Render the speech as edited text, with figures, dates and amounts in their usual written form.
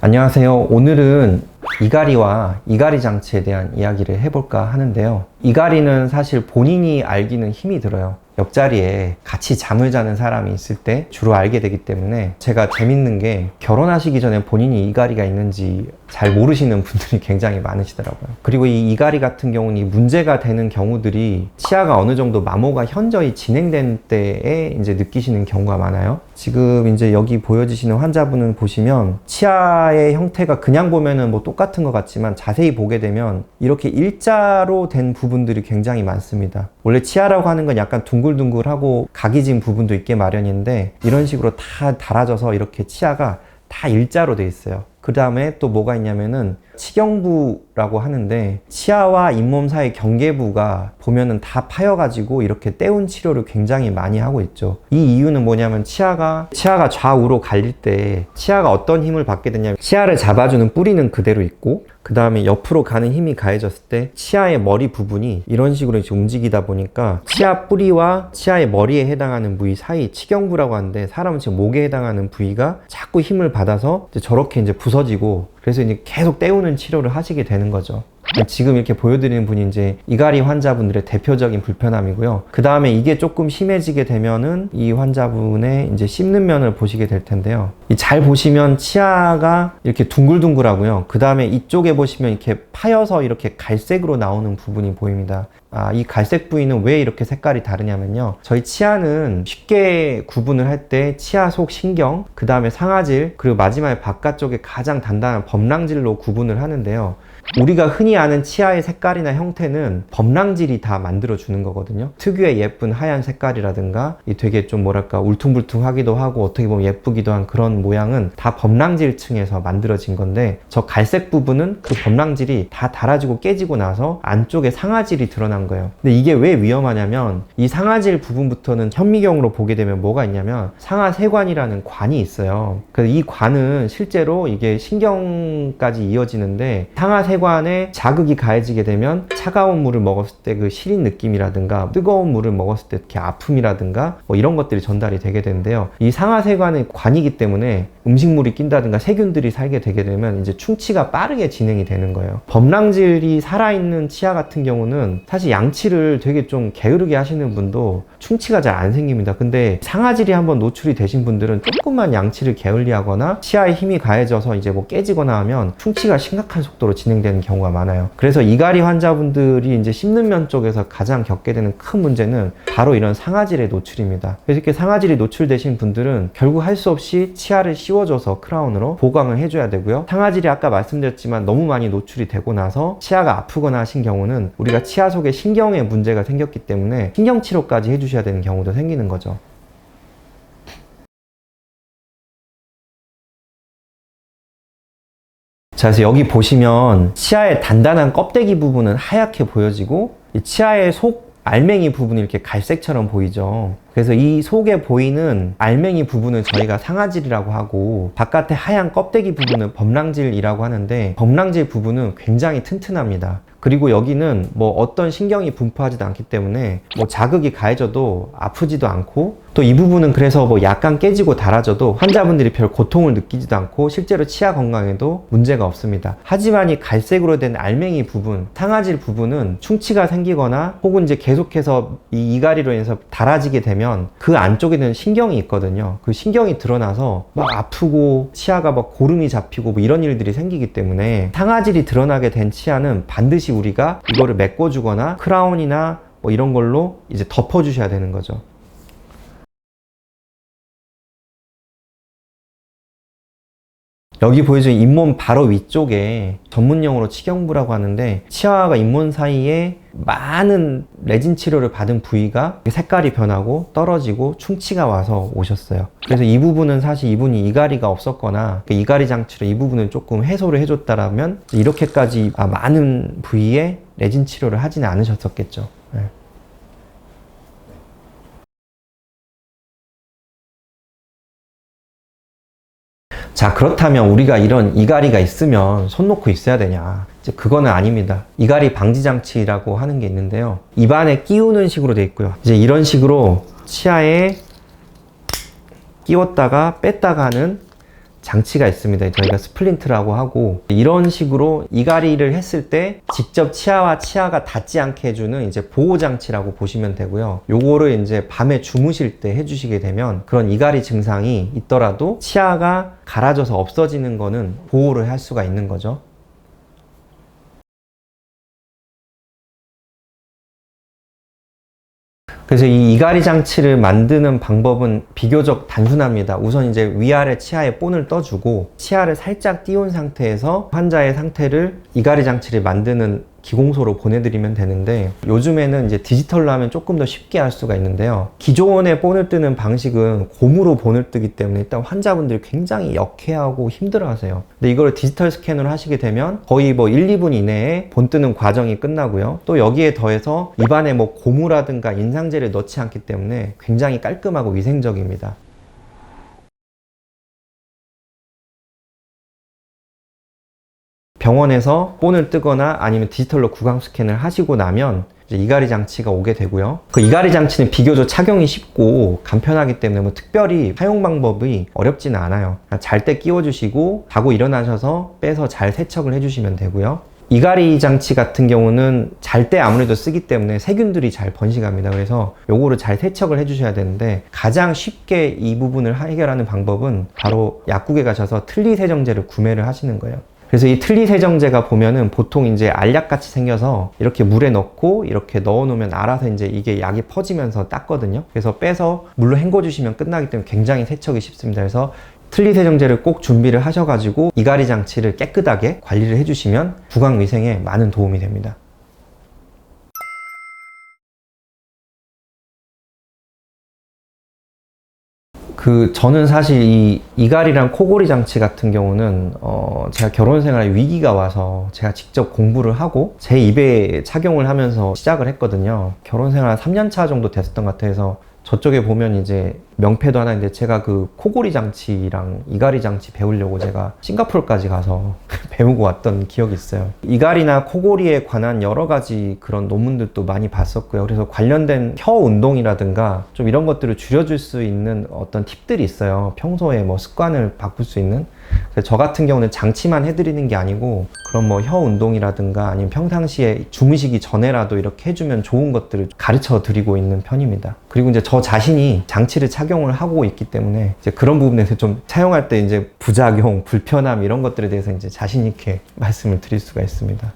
안녕하세요. 오늘은 이갈이와 이갈이 장치에 대한 이야기를 해볼까 하는데요. 이갈이는 사실 본인이 알기는 힘이 들어요. 옆자리에 같이 잠을 자는 사람이 있을 때 주로 알게 되기 때문에, 제가 재밌는 게 결혼하시기 전에 본인이 이갈이가 있는지 잘 모르시는 분들이 굉장히 많으시더라고요. 그리고 이 이갈이 같은 경우는 이 문제가 되는 경우들이 치아가 어느 정도 마모가 현저히 진행된 때에 이제 느끼시는 경우가 많아요. 지금 이제 여기 보여지시는 환자분은 보시면 치아의 형태가 그냥 보면은 뭐 똑같은 것 같지만 자세히 보게 되면 이렇게 일자로 된 부분들이 굉장히 많습니다. 원래 치아라고 하는 건 약간 둥글둥글하고 각이 진 부분도 있게 마련인데, 이런 식으로 다 달아져서 이렇게 치아가 다 일자로 돼 있어요. 그 다음에 또 뭐가 있냐면은 치경부라고 하는데, 치아와 잇몸 사이 경계부가 보면은 다 파여가지고 이렇게 떼운 치료를 굉장히 많이 하고 있죠. 이 이유는 뭐냐면 치아가 좌우로 갈릴 때 치아가 어떤 힘을 받게 되냐면, 치아를 잡아주는 뿌리는 그대로 있고, 그 다음에 옆으로 가는 힘이 가해졌을 때 치아의 머리 부분이 이런 식으로 이제 움직이다 보니까 치아 뿌리와 치아의 머리에 해당하는 부위 사이, 치경부라고 하는데, 사람은 지금 목에 해당하는 부위가 자꾸 힘을 받아서 이제 저렇게 이제 부서지고, 그래서 이제 계속 떼우는 치료를 하시게 되는 거죠. 지금 이렇게 보여드리는 분이 이제 이갈이 환자분들의 대표적인 불편함이고요. 그 다음에 이게 조금 심해지게 되면은 이 환자분의 이제 씹는 면을 보시게 될 텐데요. 잘 보시면 치아가 이렇게 둥글둥글하고요. 그 다음에 이쪽에 보시면 이렇게 파여서 이렇게 갈색으로 나오는 부분이 보입니다. 이 갈색 부위는 왜 이렇게 색깔이 다르냐면요. 저희 치아는 쉽게 구분을 할 때 치아 속 신경, 그 다음에 상아질, 그리고 마지막에 바깥쪽에 가장 단단한 범랑질로 구분을 하는데요. 우리가 흔히 아는 치아의 색깔이나 형태는 범랑질이 다 만들어주는 거거든요. 특유의 예쁜 하얀 색깔이라든가 이 되게 좀 뭐랄까 울퉁불퉁하기도 하고 어떻게 보면 예쁘기도 한 그런 모양은 다 범랑질층에서 만들어진 건데, 저 갈색 부분은 그 범랑질이 다 달아지고 깨지고 나서 안쪽에 상아질이 드러난 거예요. 근데 이게 왜 위험하냐면, 이 상아질 부분부터는 현미경으로 보게 되면 뭐가 있냐면 상아세관이라는 관이 있어요. 그래서 이 관은 실제로 이게 신경까지 이어지는데, 상아세관에 자극이 가해지게 되면 차가운 물을 먹었을 때 그 시린 느낌이라든가 뜨거운 물을 먹었을 때 이렇게 아픔이라든가 뭐 이런 것들이 전달이 되게 되는데요. 이 상아세관의 관이기 때문에 음식물이 낀다든가 세균들이 살게 되게 되면 이제 충치가 빠르게 진행이 되는 거예요. 범랑질이 살아있는 치아 같은 경우는 사실 양치를 되게 좀 게으르게 하시는 분도 충치가 잘 안 생깁니다. 근데 상아질이 한번 노출이 되신 분들은 조금만 양치를 게을리 하거나 치아에 힘이 가해져서 이제 뭐 깨지거나 하면 충치가 심각한 속도로 진행되는 경우가 많아요. 그래서 이갈이 환자분들이 이제 씹는 면 쪽에서 가장 겪게 되는 큰 문제는 바로 이런 상아질의 노출입니다. 그래서 이렇게 상아질이 노출되신 분들은 결국 할 수 없이 치아를 씌워줘서 크라운으로 보강을 해줘야 되고요. 상아질이 아까 말씀드렸지만 너무 많이 노출이 되고 나서 치아가 아프거나 하신 경우는 우리가 치아 속에 신경에 문제가 생겼기 때문에 신경치료까지 해주셔야 되는 경우도 생기는 거죠. 자, 그래서 여기 보시면 치아의 단단한 껍데기 부분은 하얗게 보여지고, 이 치아의 속 알맹이 부분이 이렇게 갈색처럼 보이죠. 그래서 이 속에 보이는 알맹이 부분을 저희가 상아질이라고 하고, 바깥에 하얀 껍데기 부분은 범랑질이라고 하는데, 범랑질 부분은 굉장히 튼튼합니다. 그리고 여기는 뭐 어떤 신경이 분포하지도 않기 때문에 뭐 자극이 가해져도 아프지도 않고, 또 이 부분은 그래서 뭐 약간 깨지고 닳아져도 환자분들이 별 고통을 느끼지도 않고 실제로 치아 건강에도 문제가 없습니다. 하지만 이 갈색으로 된 알맹이 부분, 상아질 부분은 충치가 생기거나 혹은 이제 계속해서 이 이갈이로 인해서 닳아지게 되면 그 안쪽에는 신경이 있거든요. 그 신경이 드러나서 막 아프고 치아가 막 고름이 잡히고 뭐 이런 일들이 생기기 때문에, 상아질이 드러나게 된 치아는 반드시 우리가 이거를 메꿔주거나 크라운이나 뭐 이런 걸로 이제 덮어주셔야 되는 거죠. 여기 보여주는 잇몸 바로 위쪽에 전문용어로 치경부라고 하는데, 치아와 잇몸 사이에 많은 레진 치료를 받은 부위가 색깔이 변하고 떨어지고 충치가 와서 오셨어요. 그래서 이 부분은 사실 이분이 이갈이가 없었거나 이갈이 장치로 이 부분을 조금 해소를 해줬다라면 이렇게까지 많은 부위에 레진 치료를 하지는 않으셨었겠죠. 네. 자, 그렇다면 우리가 이런 이갈이가 있으면 손 놓고 있어야 되냐? 이제 그거는 아닙니다. 이갈이 방지 장치라고 하는 게 있는데요. 입안에 끼우는 식으로 돼 있고요. 이제 이런 식으로 치아에 끼웠다가 뺐다가 하는 장치가 있습니다. 저희가 스플린트라고 하고, 이런 식으로 이갈이를 했을 때 직접 치아와 치아가 닿지 않게 해주는 이제 보호 장치라고 보시면 되고요. 요거를 이제 밤에 주무실 때 해주시게 되면 그런 이갈이 증상이 있더라도 치아가 갈아져서 없어지는 거는 보호를 할 수가 있는 거죠. 그래서 이 이갈이 장치를 만드는 방법은 비교적 단순합니다. 우선 이제 위아래 치아에 본을 떠주고 치아를 살짝 띄운 상태에서 환자의 상태를 이갈이 장치를 만드는 기공소로 보내드리면 되는데, 요즘에는 이제 디지털로 하면 조금 더 쉽게 할 수가 있는데요. 기존의 본을 뜨는 방식은 고무로 본을 뜨기 때문에 일단 환자분들이 굉장히 역해하고 힘들어 하세요. 근데 이걸 디지털 스캔으로 하시게 되면 거의 뭐 1, 2분 이내에 본 뜨는 과정이 끝나고요. 또 여기에 더해서 입안에 뭐 고무라든가 인상제를 넣지 않기 때문에 굉장히 깔끔하고 위생적입니다. 병원에서 본을 뜨거나 아니면 디지털로 구강 스캔을 하시고 나면 이제 이갈이 장치가 오게 되고요. 그 이갈이 장치는 비교적 착용이 쉽고 간편하기 때문에 뭐 특별히 사용 방법이 어렵지는 않아요. 잘 때 끼워주시고 자고 일어나셔서 빼서 잘 세척을 해주시면 되고요. 이갈이 장치 같은 경우는 잘 때 아무래도 쓰기 때문에 세균들이 잘 번식합니다. 그래서 요거를 잘 세척을 해주셔야 되는데, 가장 쉽게 이 부분을 해결하는 방법은 바로 약국에 가셔서 틀니 세정제를 구매를 하시는 거예요. 그래서 이 틀니 세정제가 보면은 보통 이제 알약같이 생겨서 이렇게 물에 넣고 이렇게 넣어 놓으면 알아서 이제 이게 약이 퍼지면서 닦거든요. 그래서 빼서 물로 헹궈 주시면 끝나기 때문에 굉장히 세척이 쉽습니다. 그래서 틀니 세정제를 꼭 준비를 하셔가지고 이갈이 장치를 깨끗하게 관리를 해주시면 구강 위생에 많은 도움이 됩니다. 저는 사실 이 이갈이랑 코골이 장치 같은 경우는 제가 결혼 생활에 위기가 와서 제가 직접 공부를 하고 제 입에 착용을 하면서 시작을 했거든요. 결혼 생활 3년 차 정도 됐었던 것 같아서, 저쪽에 보면 이제 명패도 하나 있는데, 제가 그 코골이 장치랑 이갈이 장치 배우려고 제가 싱가포르까지 가서 배우고 왔던 기억이 있어요. 이갈이나 코골이에 관한 여러 가지 그런 논문들도 많이 봤었고요. 그래서 관련된 혀 운동이라든가 좀 이런 것들을 줄여줄 수 있는 어떤 팁들이 있어요. 평소에 뭐 습관을 바꿀 수 있는. 그래서 저 같은 경우는 장치만 해드리는 게 아니고 그런 뭐 혀 운동이라든가 아니면 평상시에 주무시기 전에라도 이렇게 해주면 좋은 것들을 가르쳐 드리고 있는 편입니다. 그리고 이제 저 자신이 장치를 착용을 하고 있기 때문에 이제 그런 부분에서 좀 사용할 때 이제 부작용, 불편함 이런 것들에 대해서 이제 자신 있게 말씀을 드릴 수가 있습니다.